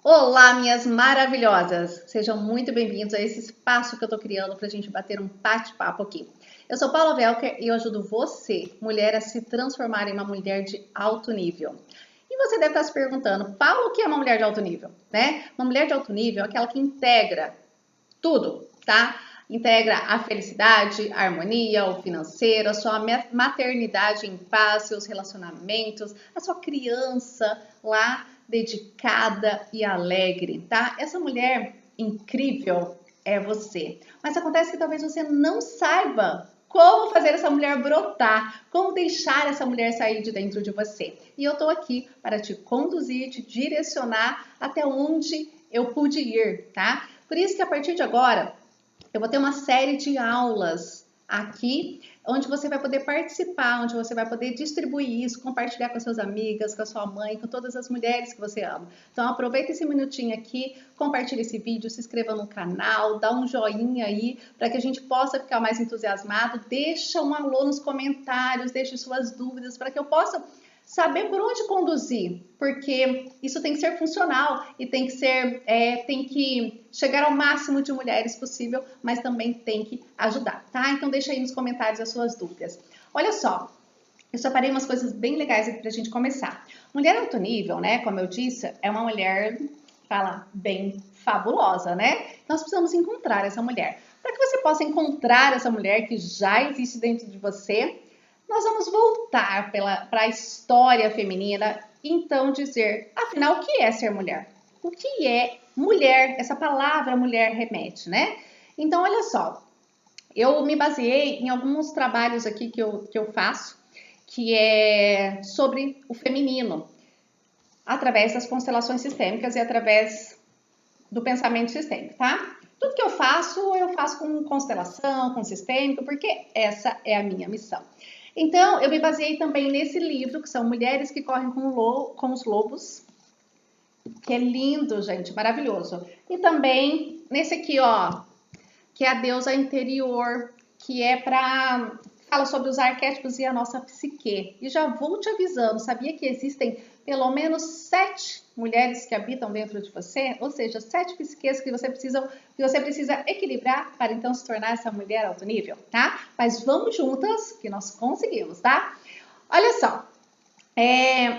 Olá, minhas maravilhosas! Sejam muito bem-vindos a esse espaço que eu tô criando para a gente bater um bate-papo aqui. Eu sou Paula Velker e eu ajudo você, mulher, a se transformar em uma mulher de alto nível. E você deve estar se perguntando, Paula, o que é uma mulher de alto nível? Né? Uma mulher de alto nível é aquela que integra tudo, tá? Integra a felicidade, a harmonia, o financeiro, a sua maternidade em paz, seus relacionamentos, a sua criança lá dedicada e alegre, tá? Essa mulher incrível é você. Mas acontece que talvez você não saiba como fazer essa mulher brotar, como deixar essa mulher sair de dentro de você. E eu tô aqui para te conduzir, te direcionar até onde eu pude ir, tá? Por isso que a partir de agora eu vou ter uma série de aulas aqui, onde você vai poder participar, onde você vai poder distribuir isso, compartilhar com as suas amigas, com a sua mãe, com todas as mulheres que você ama. Então aproveita esse minutinho aqui, compartilha esse vídeo, se inscreva no canal, dá um joinha aí, para que a gente possa ficar mais entusiasmado, deixa um alô nos comentários, deixe suas dúvidas, para que eu possa saber por onde conduzir, porque isso tem que ser funcional e tem que chegar ao máximo de mulheres possível, mas também tem que ajudar, tá? Então deixa aí nos comentários as suas dúvidas. Olha só, eu separei umas coisas bem legais aqui pra gente começar. Mulher alto nível, né? Como eu disse, é uma mulher, fala, bem fabulosa, né? Nós precisamos encontrar essa mulher. Para que você possa encontrar essa mulher que já existe dentro de você, nós vamos voltar para a história feminina e então dizer, afinal, o que é ser mulher? O que é mulher? Essa palavra mulher remete, né? Então, olha só, eu me baseei em alguns trabalhos aqui que eu faço, que é sobre o feminino, através das constelações sistêmicas e através do pensamento sistêmico, tá? Tudo que eu faço com constelação, com sistêmico, porque essa é a minha missão. Então, eu me baseei também nesse livro, que são Mulheres que Correm com os Lobos, que é lindo, gente, maravilhoso. E também nesse aqui, ó, que é a deusa interior, que é para fala sobre os arquétipos e a nossa psique. E já vou te avisando, sabia que existem pelo menos 7 mulheres que habitam dentro de você? Ou seja, 7 psiques que você precisa equilibrar para então se tornar essa mulher alto nível, tá? Mas vamos juntas que nós conseguimos, tá? Olha só,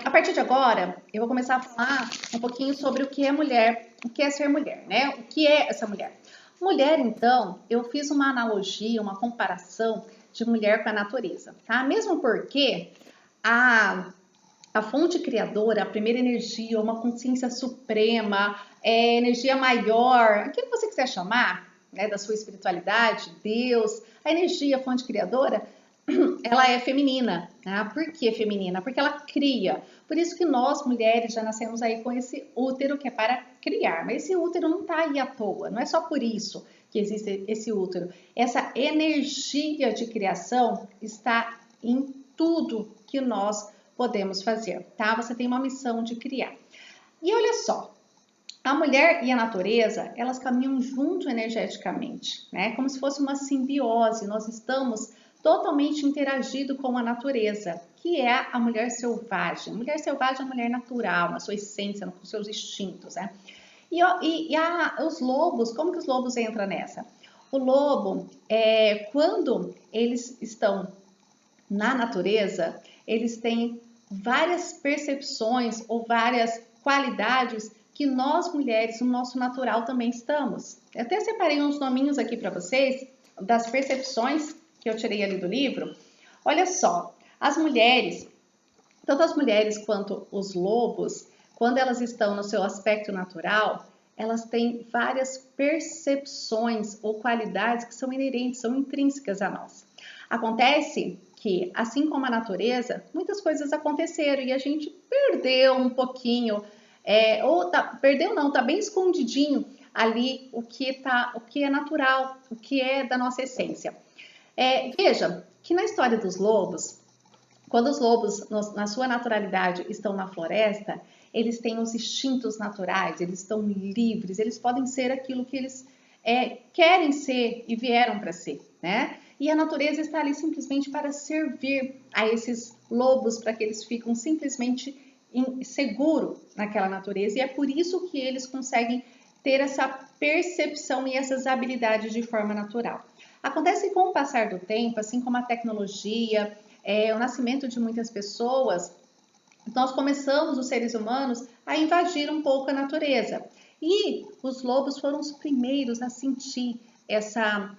a partir de agora, eu vou começar a falar um pouquinho sobre o que é mulher, o que é ser mulher, né? O que é essa mulher? Mulher, então, eu fiz uma analogia, uma comparação de mulher com a natureza, tá? Mesmo porque a, a fonte criadora, a primeira energia, uma consciência suprema, energia maior, aquilo que você quiser chamar, né, da sua espiritualidade, Deus, a energia, a fonte criadora, ela é feminina, né? Por que feminina? Porque ela cria. Por isso que nós, mulheres, já nascemos aí com esse útero que é para criar. Mas esse útero não está aí à toa, não é só por isso que existe esse útero. Essa energia de criação está em tudo que nós podemos fazer, tá? Você tem uma missão de criar. E olha só, a mulher e a natureza, elas caminham junto energeticamente, né? Como se fosse uma simbiose. Nós estamos totalmente interagindo com a natureza, que é a mulher selvagem. A mulher selvagem é a mulher natural, na sua essência, com seus instintos, né? Os lobos, como que os lobos entram nessa? O lobo, quando eles estão na natureza, eles têm várias percepções ou várias qualidades que nós mulheres, no nosso natural, também estamos. Eu até separei uns nominhos aqui para vocês das percepções que eu tirei ali do livro. Olha só, as mulheres, tanto as mulheres quanto os lobos, quando elas estão no seu aspecto natural, elas têm várias percepções ou qualidades que são inerentes, são intrínsecas a nós. Acontece que, assim como a natureza, muitas coisas aconteceram e a gente perdeu um pouquinho, perdeu não, tá bem escondidinho ali o que é natural, o que é da nossa essência. Veja que na história dos lobos, quando os lobos, na sua naturalidade, estão na floresta, eles têm os instintos naturais, eles estão livres, eles podem ser aquilo que eles querem ser e vieram para ser, né? E a natureza está ali simplesmente para servir a esses lobos, para que eles fiquem simplesmente seguro naquela natureza e é por isso que eles conseguem ter essa percepção e essas habilidades de forma natural. Acontece que com o passar do tempo, assim como a tecnologia, o nascimento de muitas pessoas, nós começamos, os seres humanos, a invadir um pouco a natureza. E os lobos foram os primeiros a sentir essa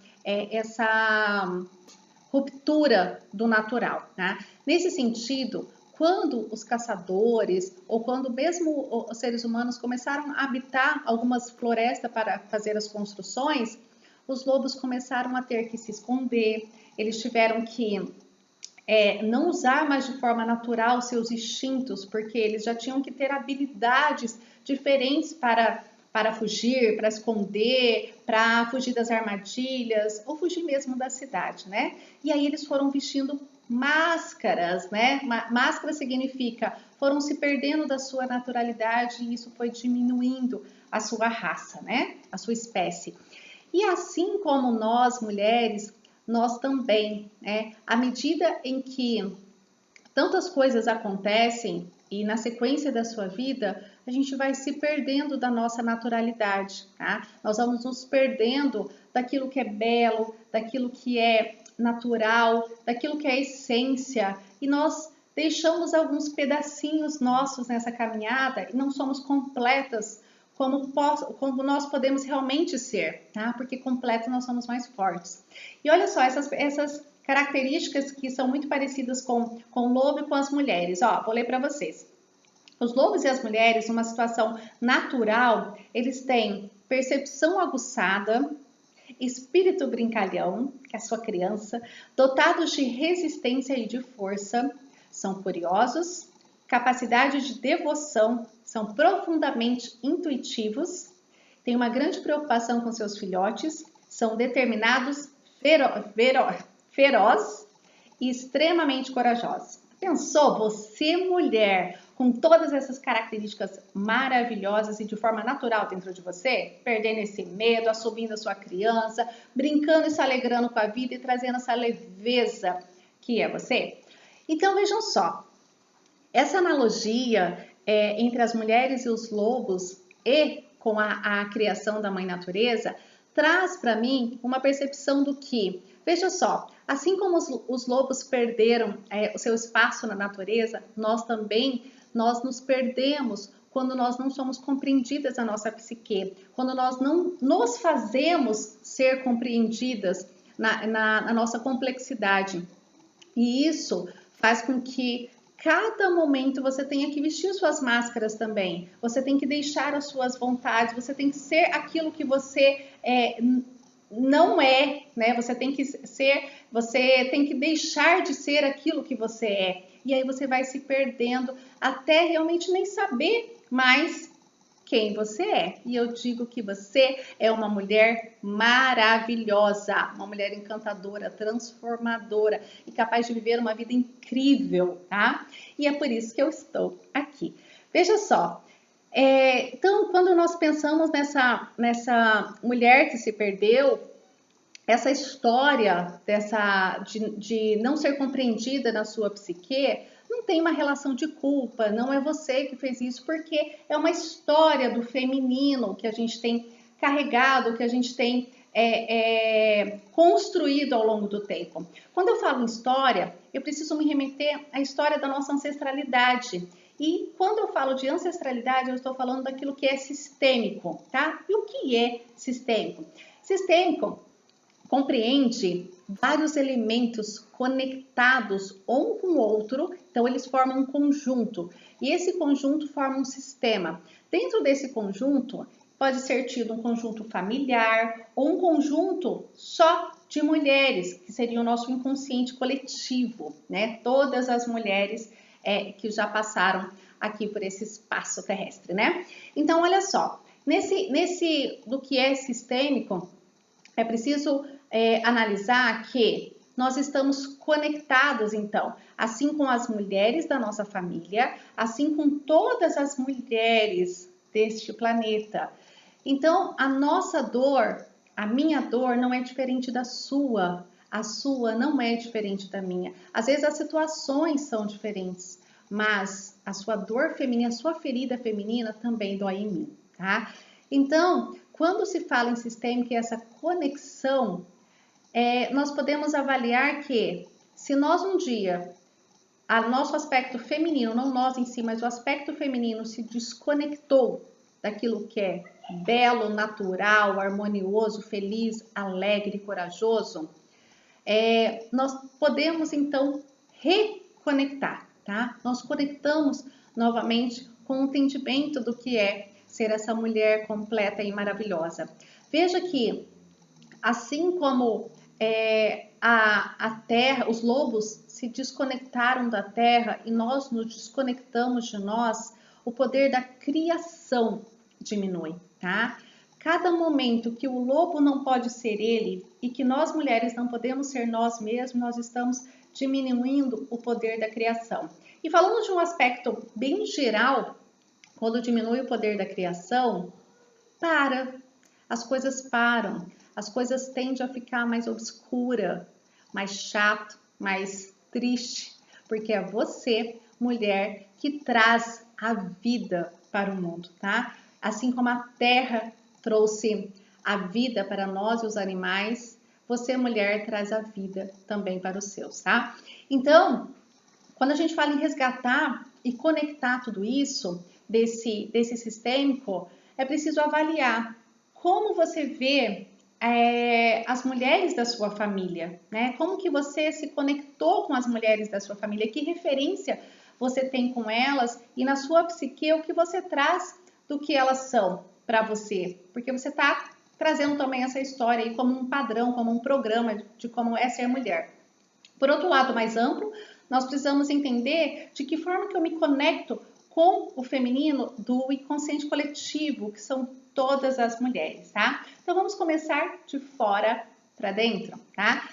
ruptura do natural. Tá? Nesse sentido, quando os caçadores ou quando mesmo os seres humanos começaram a habitar algumas florestas para fazer as construções, os lobos começaram a ter que se esconder, eles tiveram que não usar mais de forma natural seus instintos, porque eles já tinham que ter habilidades diferentes para fugir, para esconder, para fugir das armadilhas ou fugir mesmo da cidade, né? E aí eles foram vestindo máscaras, né? Máscara significa foram se perdendo da sua naturalidade e isso foi diminuindo a sua raça, né? A sua espécie. E assim como nós mulheres, nós também, né? À medida em que tantas coisas acontecem e na sequência da sua vida, a gente vai se perdendo da nossa naturalidade, tá? Nós vamos nos perdendo daquilo que é belo, daquilo que é natural, daquilo que é essência, e nós deixamos alguns pedacinhos nossos nessa caminhada e não somos completas como nós podemos realmente ser, tá? Porque completos nós somos mais fortes. E olha só, essas características que são muito parecidas com o lobo e com as mulheres. Ó, vou ler para vocês. Os lobos e as mulheres, numa situação natural, eles têm percepção aguçada, espírito brincalhão, que é a sua criança, dotados de resistência e de força, são curiosos, capacidade de devoção, são profundamente intuitivos, têm uma grande preocupação com seus filhotes, são determinados, feroz e extremamente corajosos. Pensou você, mulher, com todas essas características maravilhosas e de forma natural dentro de você, perdendo esse medo, assumindo a sua criança, brincando e se alegrando com a vida e trazendo essa leveza que é você? Então vejam só, essa analogia entre as mulheres e os lobos e com a criação da mãe natureza traz para mim uma percepção do que, veja só, assim como os lobos perderam o seu espaço na natureza, nós nos perdemos quando nós não somos compreendidas a nossa psique, quando nós não nos fazemos ser compreendidas na nossa complexidade. E isso faz com que cada momento você tenha que vestir suas máscaras também. Você tem que deixar as suas vontades, você tem que ser aquilo que você não é, né? Você tem que deixar de ser aquilo que você é. E aí você vai se perdendo até realmente nem saber mais quem você é. E eu digo que você é uma mulher maravilhosa, uma mulher encantadora, transformadora e capaz de viver uma vida incrível, tá? E é por isso que eu estou aqui. Veja só, então quando nós pensamos nessa mulher que se perdeu, essa história de não ser compreendida na sua psique, não tem uma relação de culpa, não é você que fez isso, porque é uma história do feminino que a gente tem carregado, que a gente tem construído ao longo do tempo. Quando eu falo em história, eu preciso me remeter à história da nossa ancestralidade. E quando eu falo de ancestralidade, eu estou falando daquilo que é sistêmico, tá? E o que é sistêmico? Sistêmico compreende vários elementos conectados um com o outro, então eles formam um conjunto, e esse conjunto forma um sistema. Dentro desse conjunto, pode ser tido um conjunto familiar ou um conjunto só de mulheres, que seria o nosso inconsciente coletivo, né? Todas as mulheres que já passaram aqui por esse espaço terrestre, né? Então, olha só, do que é sistêmico, é preciso analisar que nós estamos conectados, então, assim com as mulheres da nossa família, assim com todas as mulheres deste planeta. Então, a nossa dor, a minha dor não é diferente da sua, a sua não é diferente da minha. Às vezes as situações são diferentes, mas a sua dor feminina, a sua ferida feminina também dói em mim, tá? Então, quando se fala em sistêmica, essa conexão, nós podemos avaliar que se nós um dia, nosso aspecto feminino, não nós em si, mas o aspecto feminino se desconectou daquilo que é belo, natural, harmonioso, feliz, alegre, corajoso, nós podemos então reconectar, tá? Nós conectamos novamente com o entendimento do que é ser essa mulher completa e maravilhosa. Veja que, assim como a terra, os lobos se desconectaram da terra e nós nos desconectamos de nós, o poder da criação diminui, tá? Cada momento que o lobo não pode ser ele e que nós mulheres não podemos ser nós mesmos, nós estamos diminuindo o poder da criação. E falando de um aspecto bem geral, quando diminui o poder da criação, as coisas param, as coisas tendem a ficar mais obscura, mais chato, mais triste, porque é você, mulher, que traz a vida para o mundo, tá? Assim como a terra trouxe a vida para nós e os animais, você, mulher, traz a vida também para os seus, tá? Então, quando a gente fala em resgatar e conectar tudo isso, desse sistêmico, é preciso avaliar como você vê as mulheres da sua família, né? Como que você se conectou com as mulheres da sua família, que referência você tem com elas e na sua psique o que você traz do que elas são para você, porque você está trazendo também essa história aí como um padrão, como um programa de como é ser mulher. Por outro lado, mais amplo, nós precisamos entender de que forma que eu me conecto com o feminino do inconsciente coletivo, que são todas as mulheres, tá? Então vamos começar de fora para dentro, tá?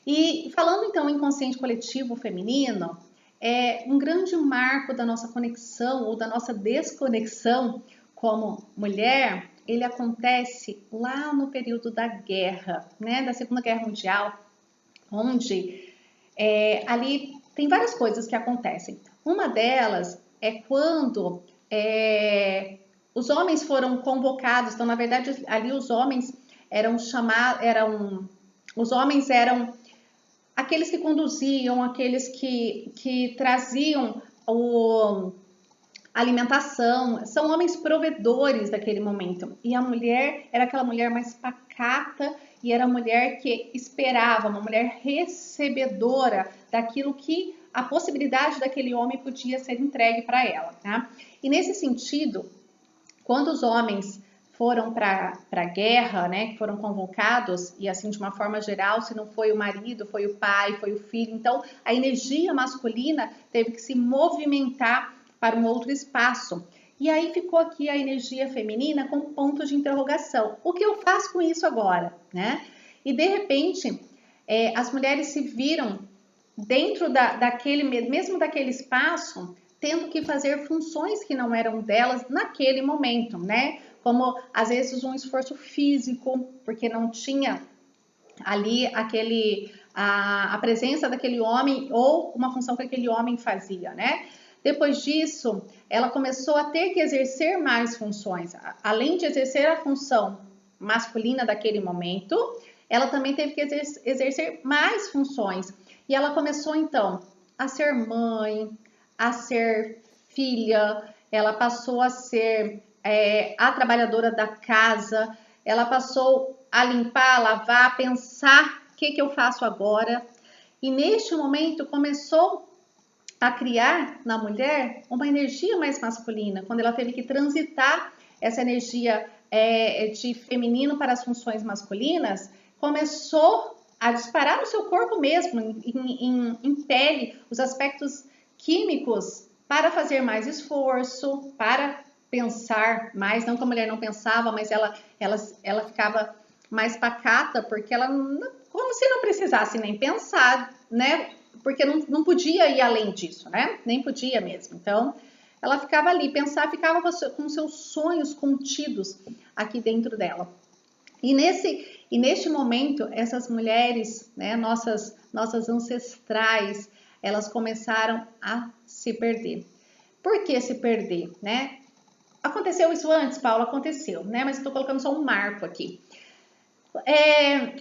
E falando então em inconsciente coletivo feminino, um grande marco da nossa conexão ou da nossa desconexão como mulher, ele acontece lá no período da guerra, né? Da Segunda Guerra Mundial, onde ali tem várias coisas que acontecem. Uma delas é quando os homens foram convocados. Então, na verdade, ali os homens os homens eram aqueles que conduziam, aqueles que traziam a alimentação, são homens provedores daquele momento. E a mulher era aquela mulher mais pacata e era a mulher que esperava, uma mulher recebedora daquilo que a possibilidade daquele homem podia ser entregue para ela, tá? E nesse sentido, quando os homens foram para a guerra, né, que foram convocados, e assim de uma forma geral, se não foi o marido, foi o pai, foi o filho, então a energia masculina teve que se movimentar para um outro espaço. E aí ficou aqui a energia feminina com ponto de interrogação. O que eu faço com isso agora, né? E de repente, as mulheres se viram dentro mesmo daquele espaço, tendo que fazer funções que não eram delas naquele momento, né? Como às vezes um esforço físico, porque não tinha ali a presença daquele homem ou uma função que aquele homem fazia, né? Depois disso, ela começou a ter que exercer mais funções. Além de exercer a função masculina daquele momento, ela também teve que exercer mais funções. E ela começou, então, a ser mãe, a ser filha, ela passou a ser a trabalhadora da casa, ela passou a limpar, a lavar, a pensar o que eu faço agora. E neste momento começou a criar na mulher uma energia mais masculina, quando ela teve que transitar essa energia de feminino para as funções masculinas, começou a disparar no seu corpo mesmo, em pele, os aspectos químicos para fazer mais esforço, para pensar mais, não que a mulher não pensava, mas ela ficava mais pacata, porque ela, como se não precisasse nem pensar, né? Porque não podia ir além disso, né? Nem podia mesmo. Então, ela ficava ali, ficava com seus sonhos contidos aqui dentro dela. E neste momento, essas mulheres, né, nossas ancestrais, elas começaram a se perder. Por que se perder, né? Aconteceu isso antes, Paulo? Aconteceu, né? Mas eu tô colocando só um marco aqui.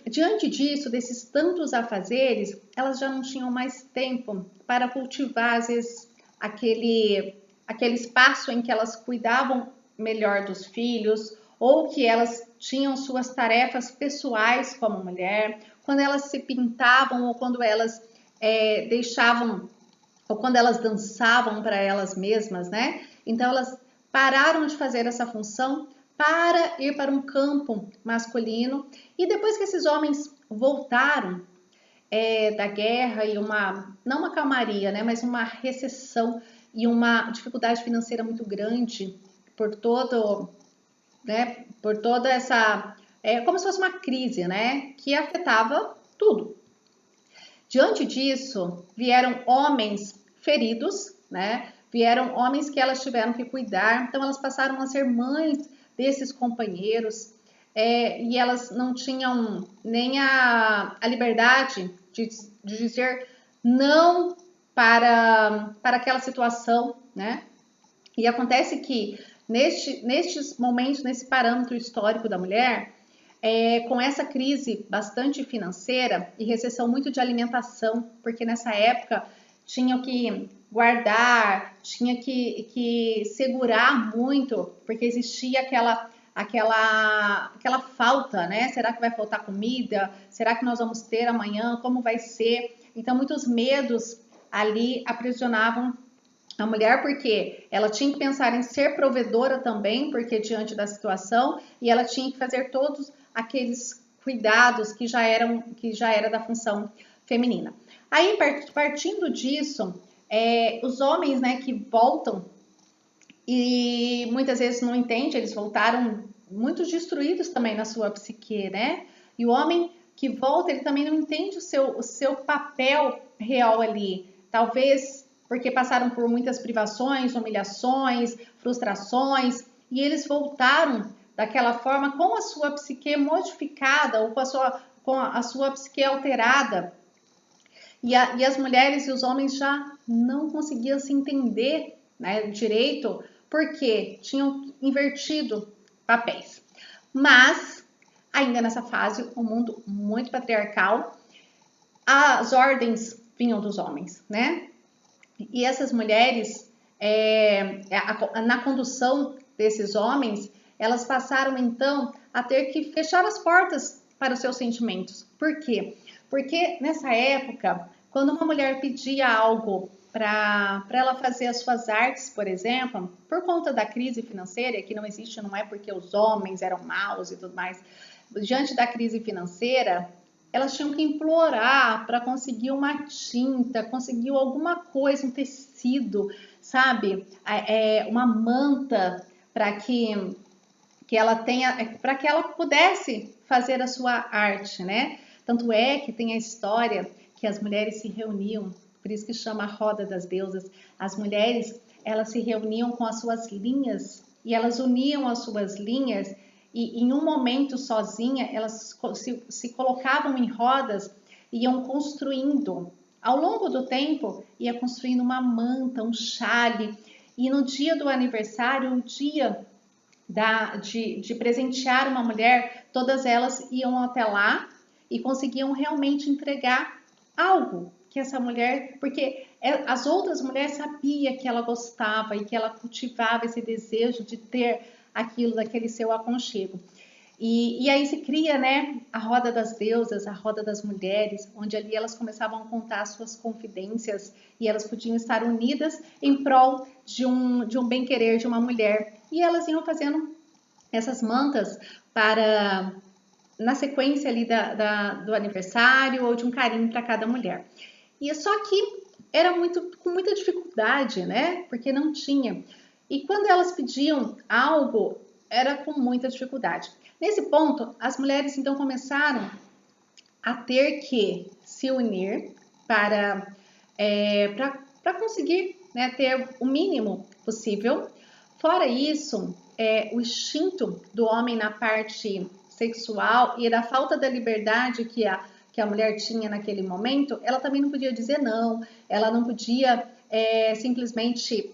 Diante disso, desses tantos afazeres, elas já não tinham mais tempo para cultivar, às vezes, aquele espaço em que elas cuidavam melhor dos filhos, ou que elas tinham suas tarefas pessoais como mulher, quando elas se pintavam, ou quando elas deixavam, ou quando elas dançavam para elas mesmas, né? Então elas pararam de fazer essa função para ir para um campo masculino. E depois que esses homens voltaram da guerra e não uma calmaria, né, mas uma recessão e uma dificuldade financeira muito grande por toda essa, como se fosse uma crise, né, que afetava tudo. Diante disso, vieram homens feridos, né, vieram homens que elas tiveram que cuidar, então elas passaram a ser mães desses companheiros, e elas não tinham nem a liberdade de dizer não para aquela situação, né? E acontece que nestes momentos, nesse parâmetro histórico da mulher, com essa crise bastante financeira e recessão muito de alimentação, porque nessa época tinham que guardar, tinha que segurar muito, porque existia aquela falta, né? Será que vai faltar comida? Será que nós vamos ter amanhã? Como vai ser? Então, muitos medos ali aprisionavam a mulher, porque ela tinha que pensar em ser provedora também, porque diante da situação, e ela tinha que fazer todos aqueles cuidados que já era da função feminina. Aí, partindo disso, os homens, né, que voltam e muitas vezes não entendem, eles voltaram muito destruídos também na sua psique, né? E o homem que volta, ele também não entende o seu papel real ali. Talvez porque passaram por muitas privações, humilhações, frustrações, e eles voltaram daquela forma com a sua psique modificada ou com a sua psique alterada. E as mulheres e os homens já não conseguiam se entender, né, direito, porque tinham invertido papéis. Mas, ainda nessa fase, um mundo muito patriarcal, as ordens vinham dos homens, né? E essas mulheres, na condução desses homens, elas passaram então a ter que fechar as portas para os seus sentimentos. Por quê? Porque nessa época, quando uma mulher pedia algo para ela fazer as suas artes, por exemplo, por conta da crise financeira, que não existe, não é porque os homens eram maus e tudo mais, diante da crise financeira, elas tinham que implorar para conseguir uma tinta, conseguir alguma coisa, um tecido, sabe? Uma manta para que ela tenha, para que ela pudesse fazer a sua arte, né? Tanto é que tem a história que as mulheres se reuniam, por isso que chama a Roda das Deusas. As mulheres, elas se reuniam com as suas linhas e elas uniam as suas linhas e em um momento sozinha, elas se colocavam em rodas e iam construindo. Ao longo do tempo, ia construindo uma manta, um chale. E no dia do aniversário, o dia de presentear uma mulher, todas elas iam até lá e conseguiam realmente entregar algo que essa mulher, porque as outras mulheres sabiam que ela gostava e que ela cultivava esse desejo de ter aquilo, daquele seu aconchego. E aí se cria, né, a roda das deusas, a roda das mulheres, onde ali elas começavam a contar suas confidências e elas podiam estar unidas em prol de um bem-querer de uma mulher. E elas iam fazendo essas mantas para, na sequência ali do aniversário ou de um carinho para cada mulher. E só que era com muita dificuldade, né, porque não tinha. E quando elas pediam algo, era com muita dificuldade. Nesse ponto, as mulheres então começaram a ter que se unir para conseguir, né, ter o mínimo possível. Fora isso, o instinto do homem na parte sexual e da falta da liberdade que a mulher tinha naquele momento, ela também não podia dizer não, ela não podia simplesmente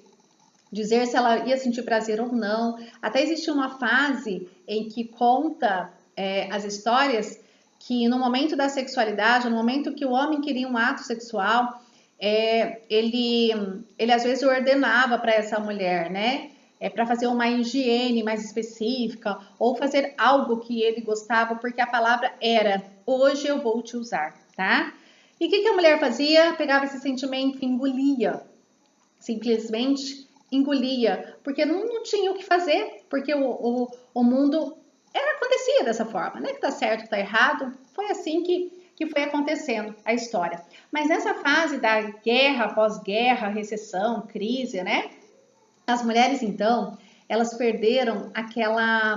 dizer se ela ia sentir prazer ou não. Até existe uma fase em que conta as histórias que no momento da sexualidade, no momento que o homem queria um ato sexual, ele às vezes ordenava para essa mulher, né? Para fazer uma higiene mais específica ou fazer algo que ele gostava, porque a palavra era: hoje eu vou te usar, tá? E o que a mulher fazia? Pegava esse sentimento e engolia, simplesmente engolia, porque não tinha o que fazer, porque o mundo acontecia dessa forma, né? Que tá certo, que tá errado, foi assim que foi acontecendo a história. Mas nessa fase da guerra, pós-guerra, recessão, crise, né? As mulheres, então, elas perderam aquela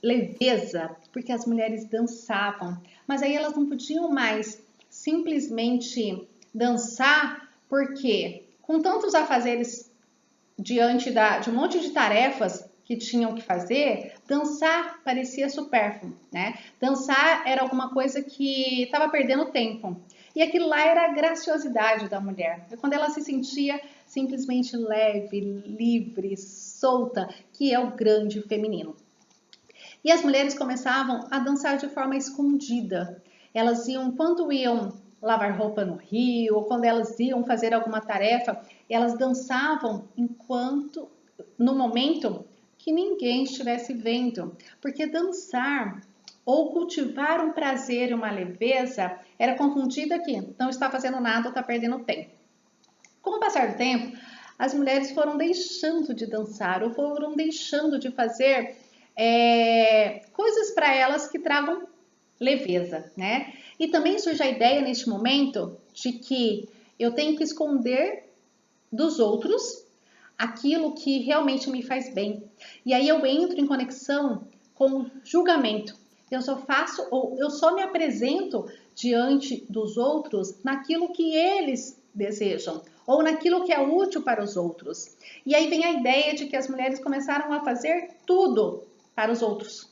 leveza, porque as mulheres dançavam, mas aí elas não podiam mais simplesmente dançar, porque com tantos afazeres diante de um monte de tarefas que tinham que fazer, dançar parecia supérfluo, né? Dançar era alguma coisa que estava perdendo tempo. E aquilo lá era a graciosidade da mulher. Quando ela se sentia simplesmente leve, livre, solta, que é o grande feminino. E as mulheres começavam a dançar de forma escondida. Elas quando iam lavar roupa no rio, ou quando elas iam fazer alguma tarefa, elas dançavam no momento que ninguém estivesse vendo. Porque dançar ou cultivar um prazer e uma leveza era confundido aqui. Não está fazendo nada ou está perdendo tempo. Com o passar do tempo, as mulheres foram deixando de dançar ou foram deixando de fazer coisas para elas que tragam leveza, né? E também surge a ideia neste momento de que eu tenho que esconder dos outros aquilo que realmente me faz bem. E aí eu entro em conexão com o julgamento. Eu só me apresento diante dos outros naquilo que eles desejam ou naquilo que é útil para os outros. E aí vem a ideia de que as mulheres começaram a fazer tudo para os outros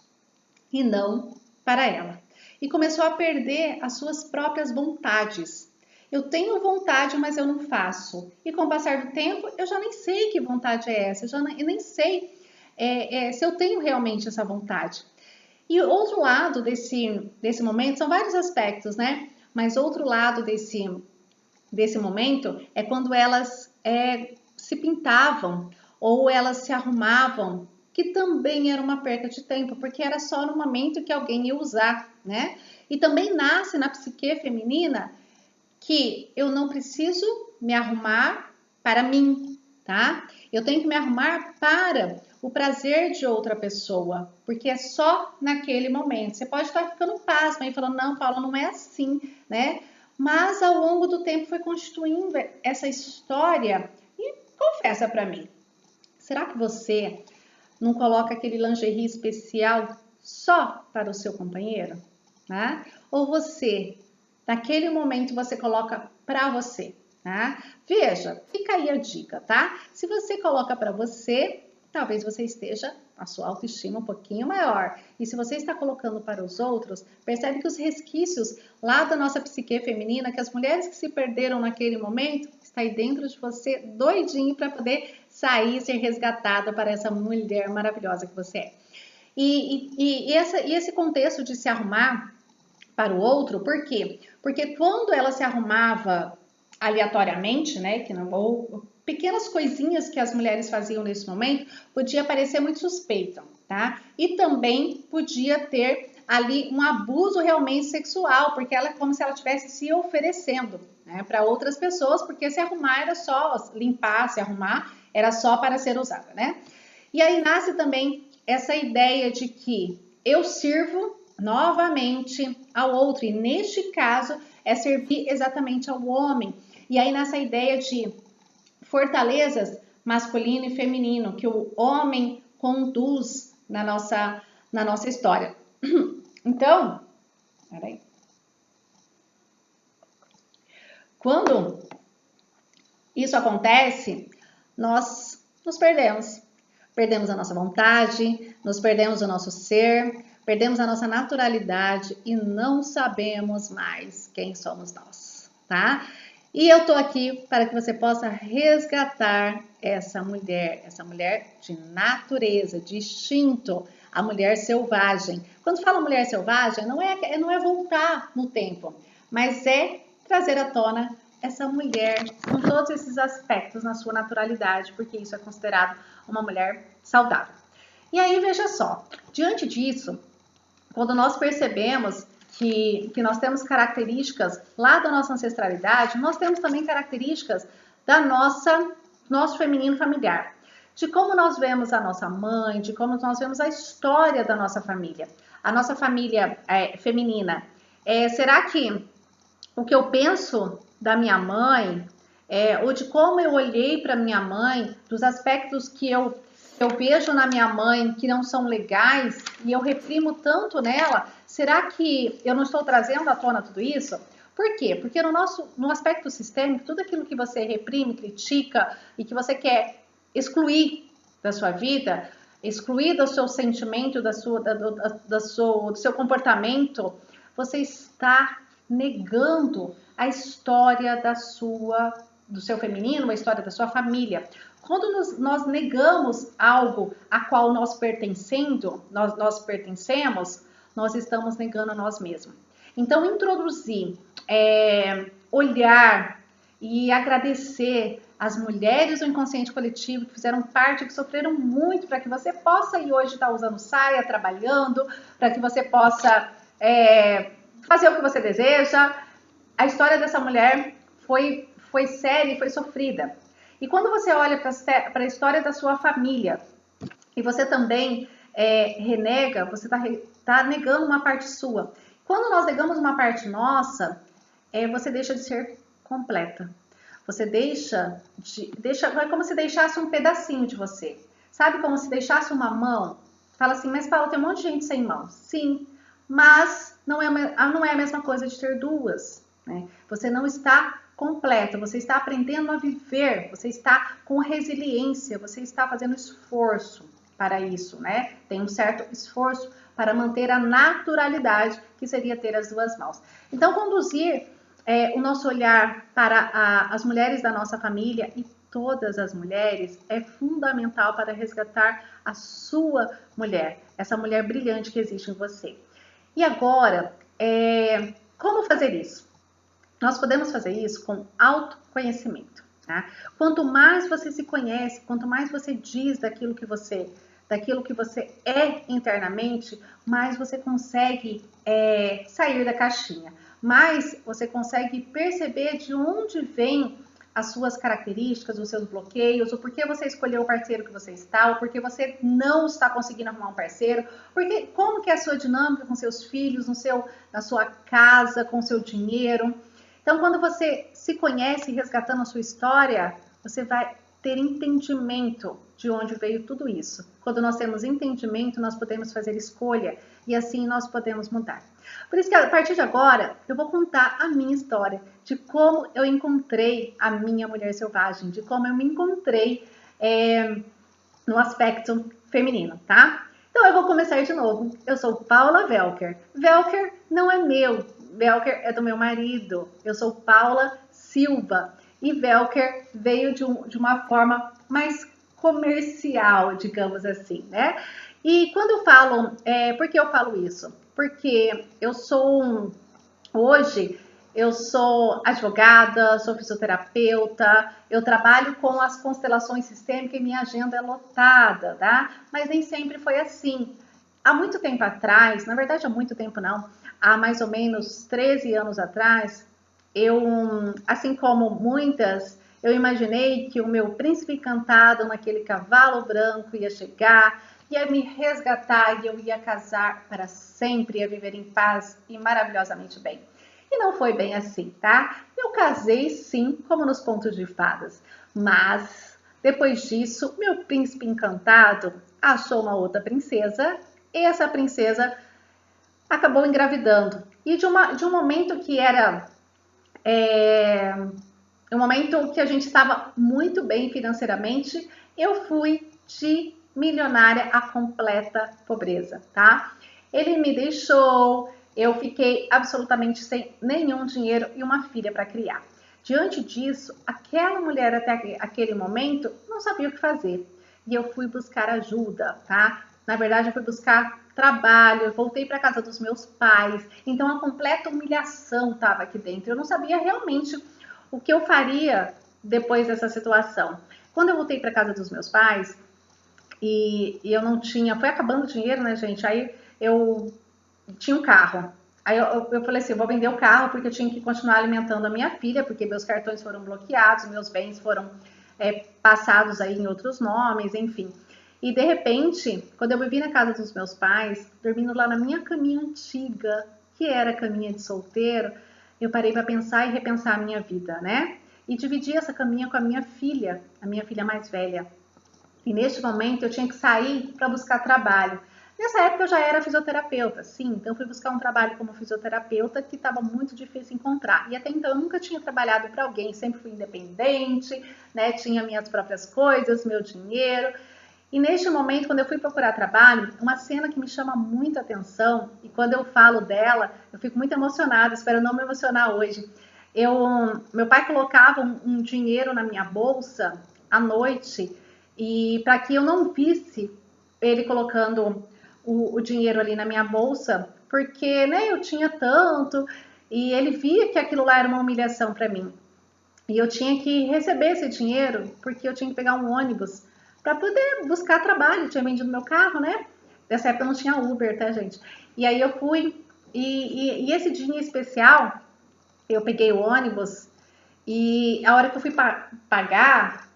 e não para ela. E começou a perder as suas próprias vontades. Eu tenho vontade, mas eu não faço. E com o passar do tempo, eu já nem sei que vontade é essa. Eu nem sei se eu tenho realmente essa vontade. E outro lado desse momento, são vários aspectos, né? Mas outro lado desse momento é quando elas se pintavam ou elas se arrumavam, que também era uma perda de tempo, porque era só no momento que alguém ia usar, né? E também nasce na psique feminina que eu não preciso me arrumar para mim, tá? Eu tenho que me arrumar para o prazer de outra pessoa, porque é só naquele momento. Você pode estar ficando pasma e falando: não, Paula, não é assim, né? Mas ao longo do tempo foi constituindo essa história. E confessa para mim, será que você não coloca aquele lingerie especial só para o seu companheiro, né? Ou você, naquele momento, você coloca para você, tá? Veja, fica aí a dica, tá? Se você coloca para você, talvez você esteja a sua autoestima um pouquinho maior. E se você está colocando para os outros, percebe que os resquícios lá da nossa psique feminina, que as mulheres que se perderam naquele momento, está aí dentro de você, doidinho para poder sair, ser resgatada para essa mulher maravilhosa que você é. E esse contexto de se arrumar para o outro, por quê? Porque quando ela se arrumava aleatoriamente, né, ou pequenas coisinhas que as mulheres faziam nesse momento, podia parecer muito suspeita, tá? E também podia ter ali um abuso realmente sexual, porque ela é como se ela estivesse se oferecendo, né, para outras pessoas, porque se arrumar era só limpar, se arrumar era só para ser usada, né? E aí nasce também essa ideia de que eu sirvo novamente ao outro, e neste caso é servir exatamente ao homem. E aí nessa ideia de fortalezas masculino e feminino que o homem conduz na nossa história. Então, peraí. Quando isso acontece, nós nos perdemos. Perdemos a nossa vontade, nos perdemos o nosso ser, perdemos a nossa naturalidade e não sabemos mais quem somos nós, tá? E eu tô aqui para que você possa resgatar essa mulher de natureza, de instinto, a mulher selvagem. Quando fala mulher selvagem, não é voltar no tempo, mas é trazer à tona essa mulher com todos esses aspectos na sua naturalidade, porque isso é considerado uma mulher saudável. E aí, veja só, diante disso, quando nós percebemos que nós temos características lá da nossa ancestralidade, nós temos também características da nosso feminino familiar, de como nós vemos a nossa mãe, de como nós vemos a história da nossa família. A nossa família feminina, será que o que eu penso da minha mãe, ou de como eu olhei para minha mãe, dos aspectos que eu vejo na minha mãe que não são legais e eu reprimo tanto nela, será que eu não estou trazendo à tona tudo isso? Por quê? Porque no aspecto sistêmico, tudo aquilo que você reprime, critica e que você quer excluir da sua vida, excluir do seu sentimento, do seu comportamento, você está negando a história do seu feminino, a história da sua família. Quando nós negamos algo a qual nós pertencemos, nós estamos negando a nós mesmos. Então, introduzir, olhar e agradecer as mulheres do inconsciente coletivo que fizeram parte, que sofreram muito para que você possa ir hoje estar usando saia, trabalhando, para que você possa fazer o que você deseja. A história dessa mulher foi séria e foi sofrida. E quando você olha para a história da sua família e você também renega, você está negando uma parte sua. Quando nós negamos uma parte nossa, você deixa de ser completa. Você é como se deixasse um pedacinho de você. Sabe como se deixasse uma mão? Fala assim, mas Paula, tem um monte de gente sem mão. Sim, mas não é a mesma coisa de ter duas. Né? Você não está completa, você está aprendendo a viver, você está com resiliência, você está fazendo esforço para isso, né? Tem um certo esforço para manter a naturalidade que seria ter as duas mãos. Então, conduzir o nosso olhar para as mulheres da nossa família e todas as mulheres é fundamental para resgatar a sua mulher, essa mulher brilhante que existe em você. E agora, como fazer isso? Nós podemos fazer isso com autoconhecimento. Tá? Quanto mais você se conhece, quanto mais você diz daquilo que você é internamente, mais você consegue sair da caixinha. Mais você consegue perceber de onde vem as suas características, os seus bloqueios, o porquê você escolheu o parceiro que você está, o porquê você não está conseguindo arrumar um parceiro, porque como que é a sua dinâmica com seus filhos, na sua casa, com o seu dinheiro. Então, quando você se conhece resgatando a sua história, você vai ter entendimento de onde veio tudo isso. Quando nós temos entendimento, nós podemos fazer escolha e assim nós podemos mudar. Por isso que a partir de agora, eu vou contar a minha história de como eu encontrei a minha mulher selvagem, de como eu me encontrei no aspecto feminino, tá? Então eu vou começar de novo. Eu sou Paula Velker. Velker não é meu, Velker é do meu marido. Eu sou Paula Silva. E Velker veio de uma forma mais comercial, digamos assim, né? E quando eu falo, por que eu falo isso? Porque hoje eu sou advogada, sou fisioterapeuta, eu trabalho com as constelações sistêmicas e minha agenda é lotada, tá? Mas nem sempre foi assim. Há muito tempo atrás, na verdade há muito tempo não, há mais ou menos 13 anos atrás, assim como muitas, eu imaginei que o meu príncipe encantado naquele cavalo branco ia chegar, ia me resgatar e eu ia casar para sempre, ia viver em paz e maravilhosamente bem. E não foi bem assim, tá? Eu casei sim, como nos contos de fadas, mas depois disso, meu príncipe encantado achou uma outra princesa e essa princesa acabou engravidando. E de um momento que era um momento que a gente estava muito bem financeiramente, eu fui de milionária a completa pobreza, tá? Ele me deixou, eu fiquei absolutamente sem nenhum dinheiro e uma filha para criar. Diante disso, aquela mulher até aquele momento não sabia o que fazer. E eu fui buscar ajuda, tá? Na verdade, eu fui buscar trabalho, eu voltei para casa dos meus pais. Então, a completa humilhação estava aqui dentro. Eu não sabia realmente o que eu faria depois dessa situação. Quando eu voltei para casa dos meus pais, e eu não tinha, foi acabando o dinheiro, né, gente? Aí eu tinha um carro. Aí eu falei assim, eu vou vender o carro porque eu tinha que continuar alimentando a minha filha, porque meus cartões foram bloqueados, meus bens foram passados aí em outros nomes, enfim. E de repente, quando eu vivi na casa dos meus pais, dormindo lá na minha caminha antiga, que era a caminha de solteiro, eu parei para pensar e repensar a minha vida, né? E dividi essa caminha com a minha filha mais velha. E neste momento eu tinha que sair para buscar trabalho. Nessa época eu já era fisioterapeuta, sim, então fui buscar um trabalho como fisioterapeuta que estava muito difícil encontrar. E até então eu nunca tinha trabalhado para alguém, sempre fui independente, né? Tinha minhas próprias coisas, meu dinheiro. E neste momento, quando eu fui procurar trabalho, uma cena que me chama muita atenção, e quando eu falo dela, eu fico muito emocionada, espero não me emocionar hoje. Meu pai colocava um dinheiro na minha bolsa à noite, e para que eu não visse ele colocando o dinheiro ali na minha bolsa, porque né, eu tinha tanto, e ele via que aquilo lá era uma humilhação para mim. E eu tinha que receber esse dinheiro, porque eu tinha que pegar um ônibus para poder buscar trabalho. Eu tinha vendido meu carro, né? Nessa época não tinha Uber, tá, gente? E aí eu fui, e esse dia especial, eu peguei o ônibus, e a hora que eu fui pagar,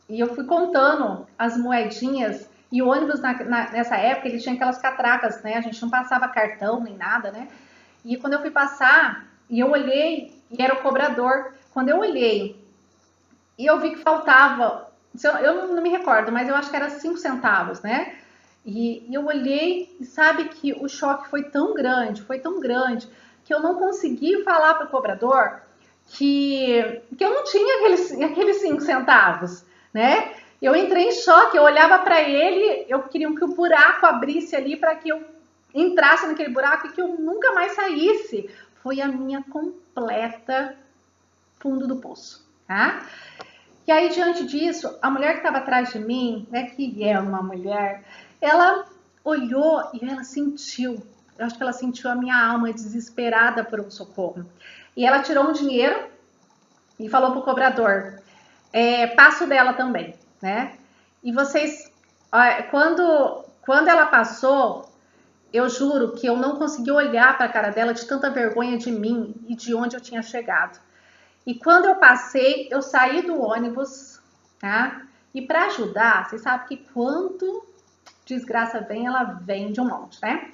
e eu fui contando as moedinhas, e o ônibus nessa época, ele tinha aquelas catracas, né? A gente não passava cartão nem nada, né? E quando eu fui passar, e eu olhei, e era o cobrador. Quando eu olhei, e eu vi que faltava, eu não me recordo, mas eu acho que era 5 centavos, né? E eu olhei, e sabe que o choque foi tão grande, que eu não consegui falar para o cobrador que eu não tinha aqueles 5 centavos, né? Eu entrei em choque, eu olhava para ele, eu queria que o buraco abrisse ali para que eu entrasse naquele buraco e que eu nunca mais saísse. Foi a minha completa fundo do poço, tá? E aí, diante disso, a mulher que estava atrás de mim, né, que é uma mulher, ela olhou e ela sentiu, eu acho que ela sentiu a minha alma desesperada por um socorro. E ela tirou um dinheiro e falou pro cobrador, passo dela também, né? E vocês, quando ela passou, eu juro que eu não consegui olhar para a cara dela de tanta vergonha de mim e de onde eu tinha chegado. E quando eu passei, eu saí do ônibus, tá? E para ajudar, vocês sabem que quanto desgraça vem, ela vem de um monte, né?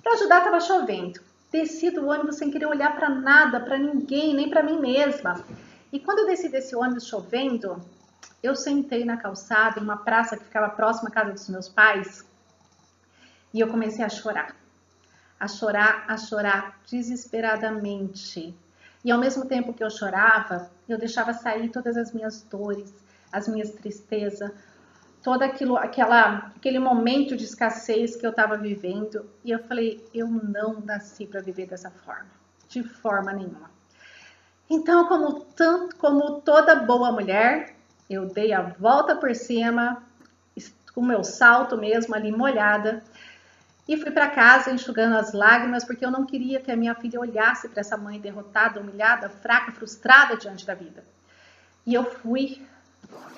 Para ajudar, tava chovendo. Desci do ônibus sem querer olhar para nada, para ninguém, nem para mim mesma. E quando eu desci desse ônibus chovendo, eu sentei na calçada, em uma praça que ficava próxima à casa dos meus pais, e eu comecei a chorar. A chorar desesperadamente. E ao mesmo tempo que eu chorava, eu deixava sair todas as minhas dores, as minhas tristezas, todo aquele momento de escassez que eu estava vivendo. E eu falei, eu não nasci para viver dessa forma, de forma nenhuma. Então, como toda boa mulher, eu dei a volta por cima, com o meu salto mesmo ali molhada, e fui para casa enxugando as lágrimas, porque eu não queria que a minha filha olhasse para essa mãe derrotada, humilhada, fraca, frustrada diante da vida. E eu fui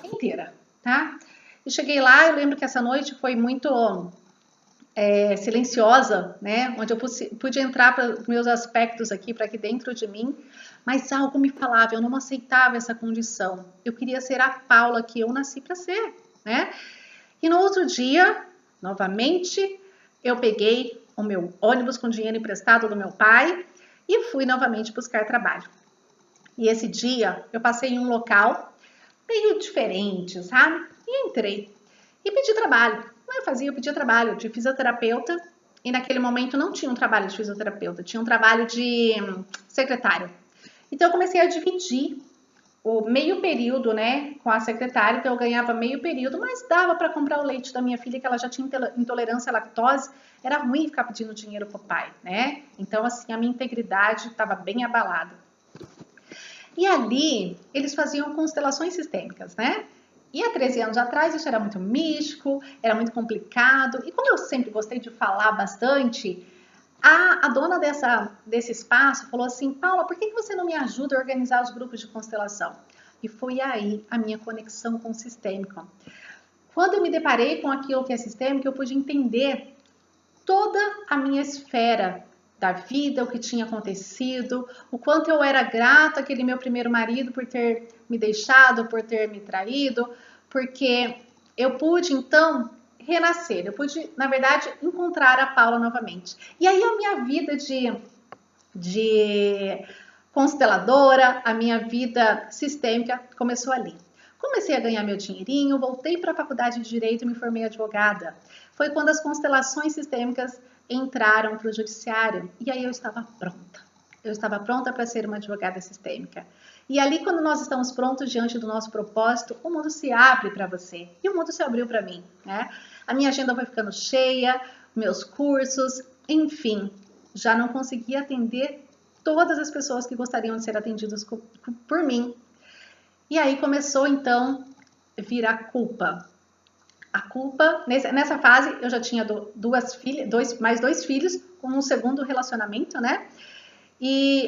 inteira, tá? E cheguei lá, eu lembro que essa noite foi muito silenciosa, né? Onde eu pude entrar para os meus aspectos aqui, para aqui dentro de mim, mas algo me falava, eu não aceitava essa condição. Eu queria ser a Paula que eu nasci para ser, né? E no outro dia, novamente, eu peguei o meu ônibus com dinheiro emprestado do meu pai e fui novamente buscar trabalho. E esse dia eu passei em um local meio diferente, sabe? E entrei e pedi trabalho. Como eu fazia? Eu pedia trabalho de fisioterapeuta e naquele momento não tinha um trabalho de fisioterapeuta, tinha um trabalho de secretário. Então eu comecei a dividir o meio período, né, com a secretária, então eu ganhava meio período, mas dava para comprar o leite da minha filha, que ela já tinha intolerância à lactose, era ruim ficar pedindo dinheiro pro pai, né? Então, assim, a minha integridade estava bem abalada. E ali eles faziam constelações sistêmicas, né? E há 13 anos atrás isso era muito místico, era muito complicado. E como eu sempre gostei de falar bastante, a dona desse espaço falou assim: Paula, por que você não me ajuda a organizar os grupos de constelação? E foi aí a minha conexão com o sistêmico. Quando eu me deparei com aquilo que é sistêmico, eu pude entender toda a minha esfera da vida, o que tinha acontecido, o quanto eu era grata àquele meu primeiro marido por ter me deixado, por ter me traído, porque eu pude então renascer, eu pude, na verdade, encontrar a Paula novamente. E aí a minha vida de consteladora, a minha vida sistêmica começou ali. Comecei a ganhar meu dinheirinho, voltei para a faculdade de Direito e me formei advogada. Foi quando as constelações sistêmicas entraram para o judiciário e aí eu estava pronta. Eu estava pronta para ser uma advogada sistêmica. E ali, quando nós estamos prontos diante do nosso propósito, o mundo se abre para você. E o mundo se abriu para mim, né? A minha agenda foi ficando cheia, meus cursos, enfim, já não conseguia atender todas as pessoas que gostariam de ser atendidas por mim. E aí começou, então, a vir a culpa. A culpa, nessa fase, eu já tinha mais dois filhos, com um segundo relacionamento, né?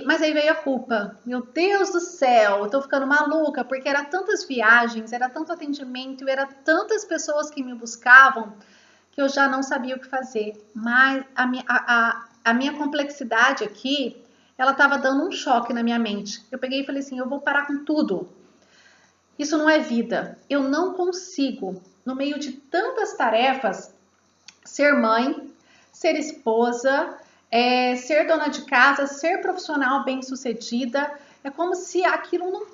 Mas aí veio a culpa. Meu Deus do céu, eu tô ficando maluca, porque era tantas viagens, era tanto atendimento, era tantas pessoas que me buscavam, que eu já não sabia o que fazer. Mas a minha complexidade aqui, ela estava dando um choque na minha mente. Eu peguei e falei assim, eu vou parar com tudo. Isso não é vida. Eu não consigo, no meio de tantas tarefas, ser mãe, ser esposa, ser dona de casa, ser profissional bem-sucedida. É como se aquilo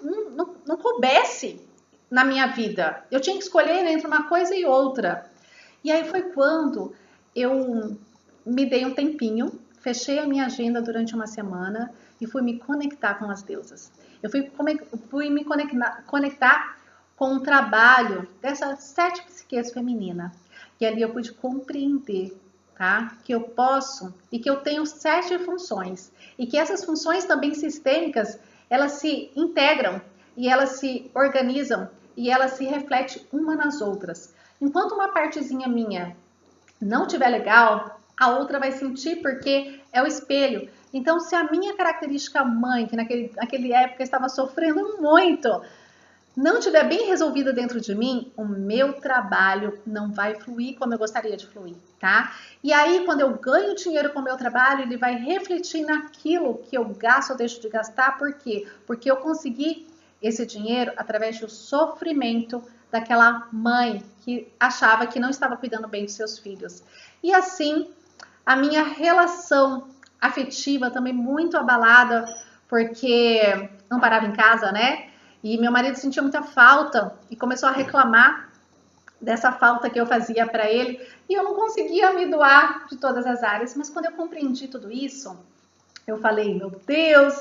não coubesse na minha vida. Eu tinha que escolher entre uma coisa e outra. E aí foi quando eu me dei um tempinho, fechei a minha agenda durante uma semana e fui me conectar com as deusas. Eu fui me conectar com o trabalho dessas 7 psiques femininas. E ali eu pude compreender, tá? Que eu posso e que eu tenho 7 funções. E que essas funções também sistêmicas, elas se integram e elas se organizam e elas se refletem uma nas outras. Enquanto uma partezinha minha não tiver legal, a outra vai sentir porque é o espelho. Então, se a minha característica mãe, que naquele época estava sofrendo muito, não estiver bem resolvida dentro de mim, o meu trabalho não vai fluir como eu gostaria de fluir, tá? E aí, quando eu ganho dinheiro com o meu trabalho, ele vai refletir naquilo que eu gasto ou deixo de gastar. Por quê? Porque eu consegui esse dinheiro através do sofrimento daquela mãe que achava que não estava cuidando bem dos seus filhos. E assim, a minha relação afetiva também muito abalada, porque não parava em casa, né? E meu marido sentia muita falta e começou a reclamar dessa falta que eu fazia para ele, e eu não conseguia me doar de todas as áreas. Mas quando eu compreendi tudo isso, eu falei, meu Deus,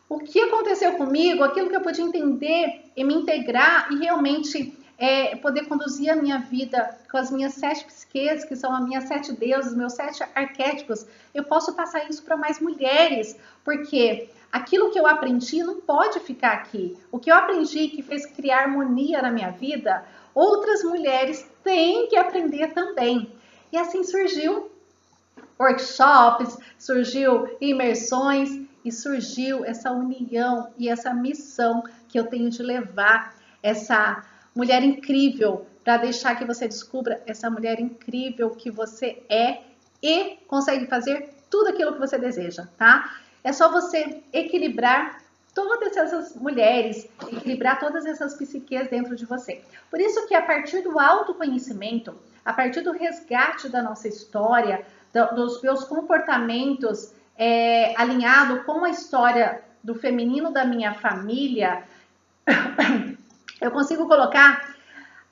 o que aconteceu comigo, aquilo que eu podia entender e me integrar e realmente poder conduzir a minha vida com as minhas 7 psiques, que são as minhas 7 deusas, meus 7 arquétipos, eu posso passar isso para mais mulheres, porque aquilo que eu aprendi não pode ficar aqui. O que eu aprendi que fez criar harmonia na minha vida, outras mulheres têm que aprender também. E assim surgiu workshops, surgiu imersões e surgiu essa união e essa missão que eu tenho de levar essa mulher incrível para deixar que você descubra essa mulher incrível que você é e consegue fazer tudo aquilo que você deseja, tá? É só você equilibrar todas essas mulheres, equilibrar todas essas psiques dentro de você. Por isso que a partir do autoconhecimento, a partir do resgate da nossa história, dos meus comportamentos alinhado com a história do feminino da minha família, eu consigo colocar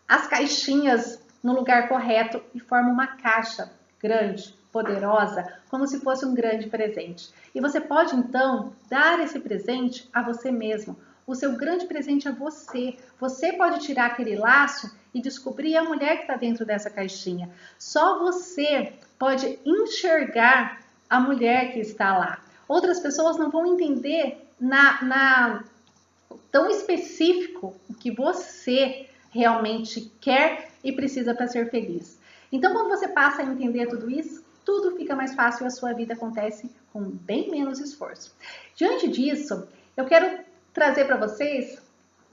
as caixinhas no lugar correto e formo uma caixa grande, poderosa, como se fosse um grande presente. E você pode, então, dar esse presente a você mesmo. O seu grande presente é você. Você pode tirar aquele laço e descobrir a mulher que está dentro dessa caixinha. Só você pode enxergar a mulher que está lá. Outras pessoas não vão entender tão específico o que você realmente quer e precisa para ser feliz. Então, quando você passa a entender tudo isso, tudo fica mais fácil e a sua vida acontece com bem menos esforço. Diante disso, eu quero trazer para vocês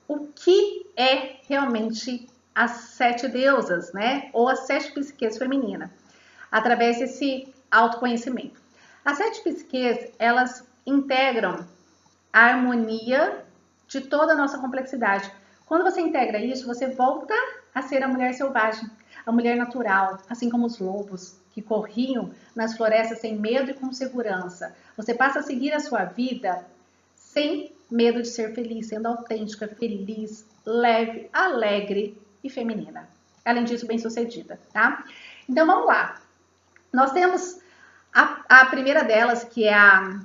o que é realmente as 7 deusas, né? Ou as 7 psiques femininas, através desse autoconhecimento. As 7 psiques, elas integram a harmonia de toda a nossa complexidade. Quando você integra isso, você volta a ser a mulher selvagem, a mulher natural, assim como os lobos que corriam nas florestas sem medo e com segurança. Você passa a seguir a sua vida sem medo de ser feliz, sendo autêntica, feliz, leve, alegre e feminina. Além disso, bem-sucedida, tá? Então, vamos lá. Nós temos a primeira delas, que é a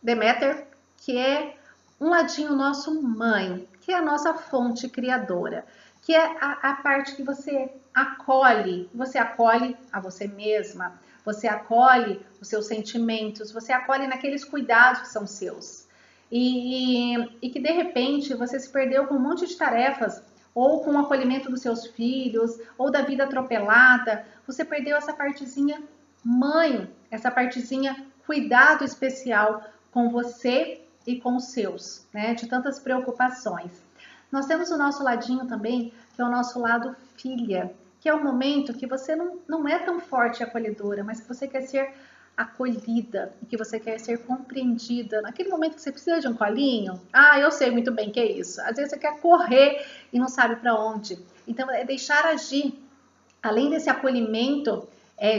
Deméter, que é um ladinho nosso mãe, que é a nossa fonte criadora, que é a parte que você acolhe a você mesma, você acolhe os seus sentimentos, você acolhe naqueles cuidados que são seus. E que de repente você se perdeu com um monte de tarefas, ou com o acolhimento dos seus filhos, ou da vida atropelada, você perdeu essa partezinha mãe, essa partezinha cuidado especial com você e com os seus, né? De tantas preocupações. Nós temos o nosso ladinho também, que é o nosso lado filha, que é o momento que você não é tão forte e acolhedora, mas que você quer ser acolhida e que você quer ser compreendida. Naquele momento que você precisa de um colinho, eu sei muito bem que é isso. Às vezes você quer correr e não sabe para onde. Então, é deixar agir. Além desse acolhimento,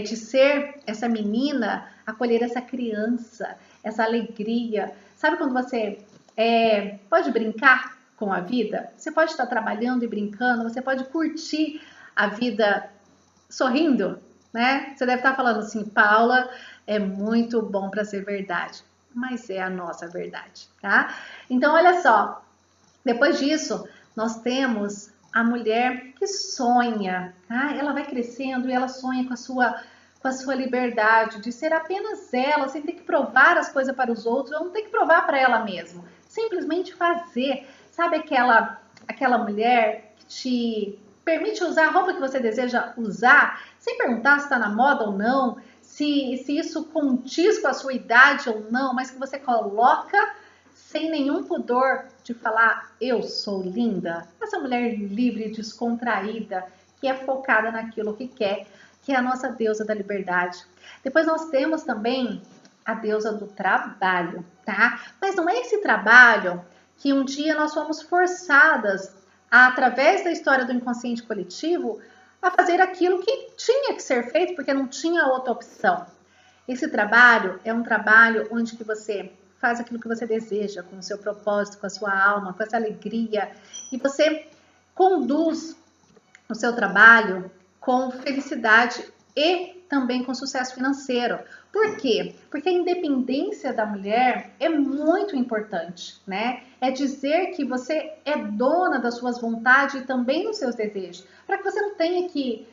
de ser essa menina, acolher essa criança, essa alegria. Sabe quando você pode brincar com a vida? Você pode estar trabalhando e brincando, você pode curtir a vida sorrindo, né? Você deve estar falando assim, Paula, é muito bom para ser verdade, mas é a nossa verdade, tá? Então, olha só, depois disso, nós temos a mulher que sonha, tá? Ela vai crescendo e ela sonha com a sua liberdade de ser apenas ela, sem ter que provar as coisas para os outros, ou não ter que provar para ela mesma. Simplesmente fazer. Sabe aquela mulher que te permite usar a roupa que você deseja usar, sem perguntar se está na moda ou não, se isso condiz com a sua idade ou não, mas que você coloca sem nenhum pudor de falar, eu sou linda. Essa mulher livre, descontraída, que é focada naquilo que quer, que é a nossa deusa da liberdade. Depois nós temos também a deusa do trabalho, tá? Mas não é esse trabalho que um dia nós fomos forçadas, através da história do inconsciente coletivo, a fazer aquilo que tinha que ser feito, porque não tinha outra opção. Esse trabalho é um trabalho onde que você faz aquilo que você deseja, com o seu propósito, com a sua alma, com essa alegria, e você conduz o seu trabalho com felicidade e também com sucesso financeiro. Por quê? Porque a independência da mulher é muito importante, né? É dizer que você é dona das suas vontades e também dos seus desejos, para que você não tenha que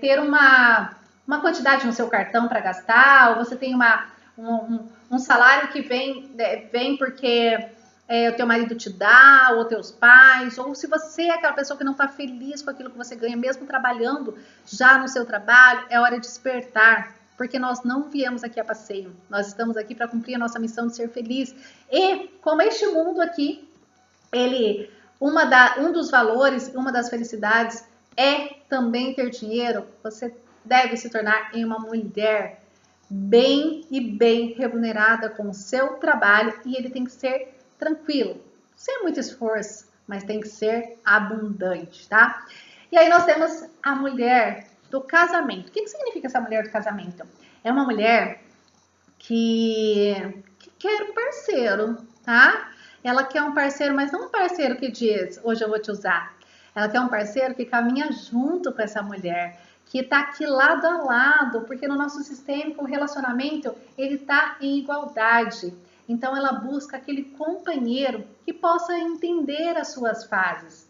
ter uma quantidade no seu cartão para gastar, ou você tem um salário que vem porque o teu marido te dá, ou teus pais, ou se você é aquela pessoa que não está feliz com aquilo que você ganha, mesmo trabalhando já no seu trabalho, é hora de despertar, porque nós não viemos aqui a passeio, nós estamos aqui para cumprir a nossa missão de ser feliz. E como este mundo aqui, um dos valores, uma das felicidades é também ter dinheiro, você deve se tornar em uma mulher bem remunerada com o seu trabalho, e ele tem que ser tranquilo, sem muito esforço, mas tem que ser abundante, tá? E aí nós temos a mulher do casamento. O que significa essa mulher do casamento? É uma mulher que quer um parceiro, tá? Ela quer um parceiro, mas não um parceiro que diz, hoje eu vou te usar. Ela quer um parceiro que caminha junto com essa mulher, que está aqui lado a lado, porque no nosso sistema, o relacionamento, ele está em igualdade. Então, ela busca aquele companheiro que possa entender as suas fases,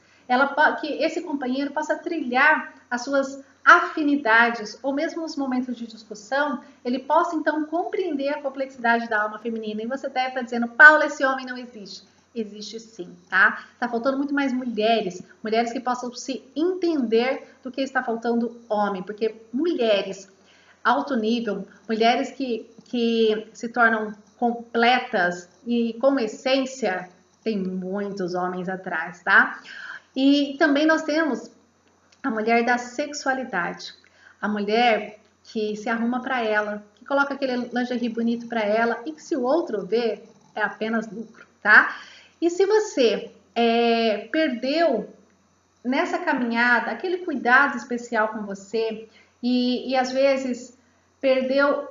que esse companheiro possa trilhar as suas afinidades, ou mesmo nos momentos de discussão, ele possa, então, compreender a complexidade da alma feminina. E você deve estar dizendo, Paula, esse homem não existe. existe sim, tá? Tá faltando muito mais mulheres, mulheres que possam se entender do que está faltando homem, porque mulheres alto nível, mulheres que se tornam completas e com essência, tem muitos homens atrás, tá? E também nós temos a mulher da sexualidade, a mulher que se arruma para ela, que coloca aquele lingerie bonito para ela e que se o outro vê, é apenas lucro, tá? E se você perdeu nessa caminhada aquele cuidado especial com você e às vezes perdeu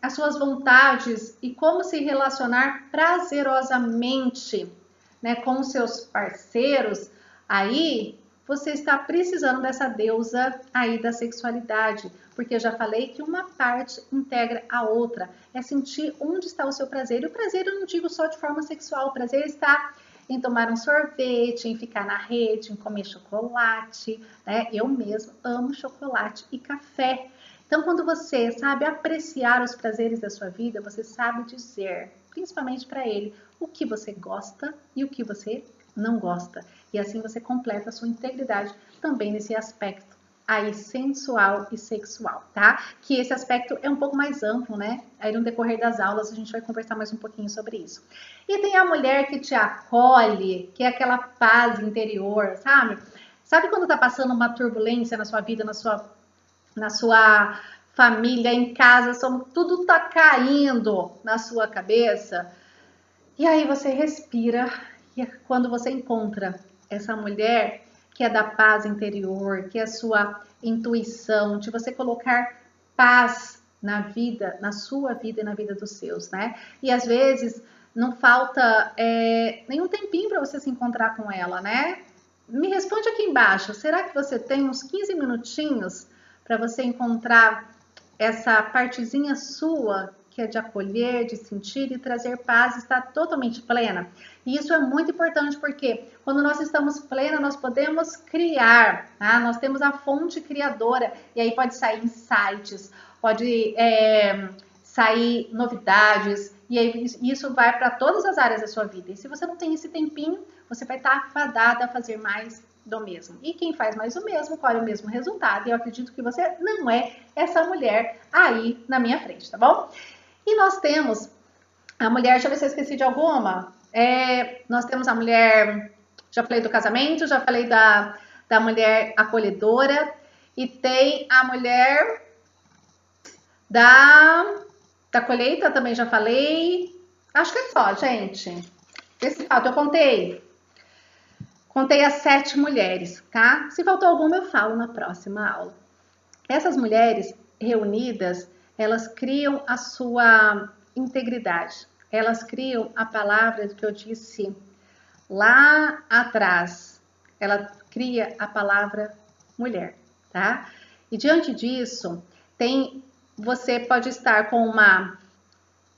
as suas vontades e como se relacionar prazerosamente, né, com os seus parceiros, aí você está precisando dessa deusa aí da sexualidade, porque eu já falei que uma parte integra a outra, é sentir onde está o seu prazer, e o prazer eu não digo só de forma sexual, o prazer está em tomar um sorvete, em ficar na rede, em comer chocolate, né? Eu mesmo amo chocolate e café. Então, quando você sabe apreciar os prazeres da sua vida, você sabe dizer, principalmente para ele, o que você gosta e o que você não gosta. E assim você completa a sua integridade também nesse aspecto aí sensual e sexual, tá? Que esse aspecto é um pouco mais amplo, né? Aí no decorrer das aulas a gente vai conversar mais um pouquinho sobre isso. E tem a mulher que te acolhe, que é aquela paz interior, sabe? Sabe quando tá passando uma turbulência na sua vida, na sua família, em casa, tudo tá caindo na sua cabeça? E aí você respira e quando você encontra essa mulher que é da paz interior, que é a sua intuição, de você colocar paz na vida, na sua vida e na vida dos seus, né? E às vezes não falta nenhum tempinho para você se encontrar com ela, né? Me responde aqui embaixo, será que você tem uns 15 minutinhos para você encontrar essa partezinha sua que é de acolher, de sentir e trazer paz, está totalmente plena. E isso é muito importante porque quando nós estamos plena, nós podemos criar, tá? Nós temos a fonte criadora e aí pode sair insights, pode sair novidades e aí isso vai para todas as áreas da sua vida. E se você não tem esse tempinho, você vai estar fadada a fazer mais do mesmo. E quem faz mais o mesmo, colhe o mesmo resultado. E eu acredito que você não é essa mulher aí na minha frente, tá bom? E nós temos a mulher, deixa eu ver se eu esqueci de alguma. Nós temos a mulher, já falei do casamento, já falei da mulher acolhedora. E tem a mulher da colheita, também já falei. Acho que é só, gente. Esse fato eu contei. Contei as 7 mulheres, tá? Se faltou alguma, eu falo na próxima aula. Essas mulheres reunidas, elas criam a sua integridade. Elas criam a palavra que eu disse lá atrás. Ela cria a palavra mulher, tá? E diante disso, você pode estar com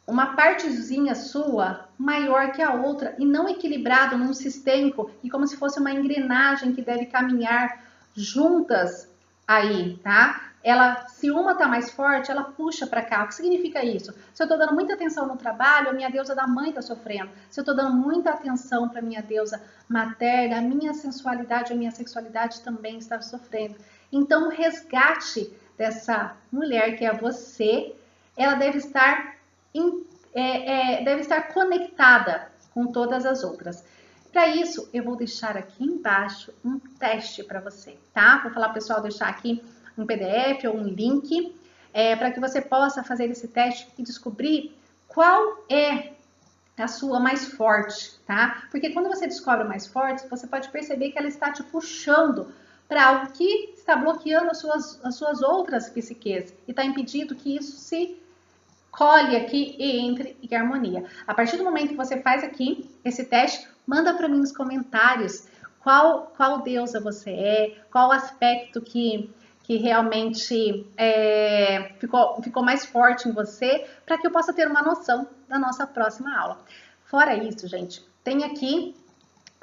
uma partezinha sua maior que a outra e não equilibrado num sistêmico e como se fosse uma engrenagem que deve caminhar juntas aí, tá? Se uma tá mais forte, ela puxa para cá. O que significa isso? Se eu tô dando muita atenção no trabalho, a minha deusa da mãe tá sofrendo. Se eu tô dando muita atenção para minha deusa materna, a minha sensualidade, a minha sexualidade também está sofrendo. Então, o resgate dessa mulher que é você, ela deve estar conectada com todas as outras. Para isso, eu vou deixar aqui embaixo um teste para você, tá? Vou falar pro pessoal deixar aqui um PDF ou um link para que você possa fazer esse teste e descobrir qual é a sua mais forte, tá? Porque quando você descobre a mais forte, você pode perceber que ela está te puxando para algo que está bloqueando as suas outras psiques e está impedindo que isso se colhe aqui e entre em harmonia. A partir do momento que você faz aqui esse teste, manda para mim nos comentários qual deusa você é, qual aspecto que realmente ficou mais forte em você, para que eu possa ter uma noção da nossa próxima aula. Fora isso, gente, tem aqui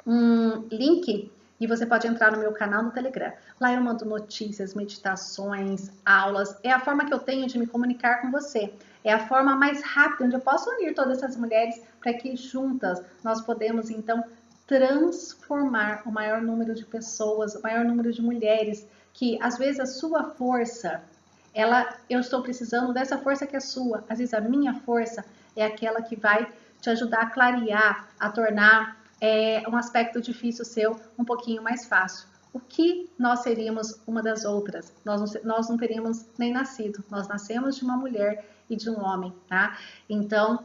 um link E você pode entrar no meu canal no Telegram. Lá eu mando notícias, meditações, aulas. É a forma que eu tenho de me comunicar com você. É a forma mais rápida onde eu posso unir todas essas mulheres para que juntas nós podemos então transformar o maior número de pessoas, o maior número de mulheres que às vezes a sua força, eu estou precisando dessa força que é sua. Às vezes a minha força é aquela que vai te ajudar a clarear, a tornar um aspecto difícil seu um pouquinho mais fácil. O que nós seríamos uma das outras? Nós não teríamos nem nascido. Nós nascemos de uma mulher e de um homem, tá? Então,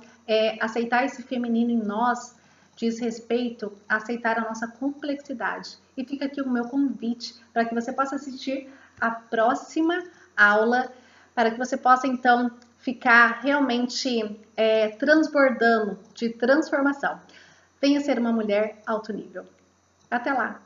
aceitar esse feminino em nós diz respeito a aceitar a nossa complexidade. E fica aqui o meu convite para que você possa assistir a próxima aula, para que você possa então ficar realmente transbordando de transformação. Venha ser uma mulher alto nível. Até lá!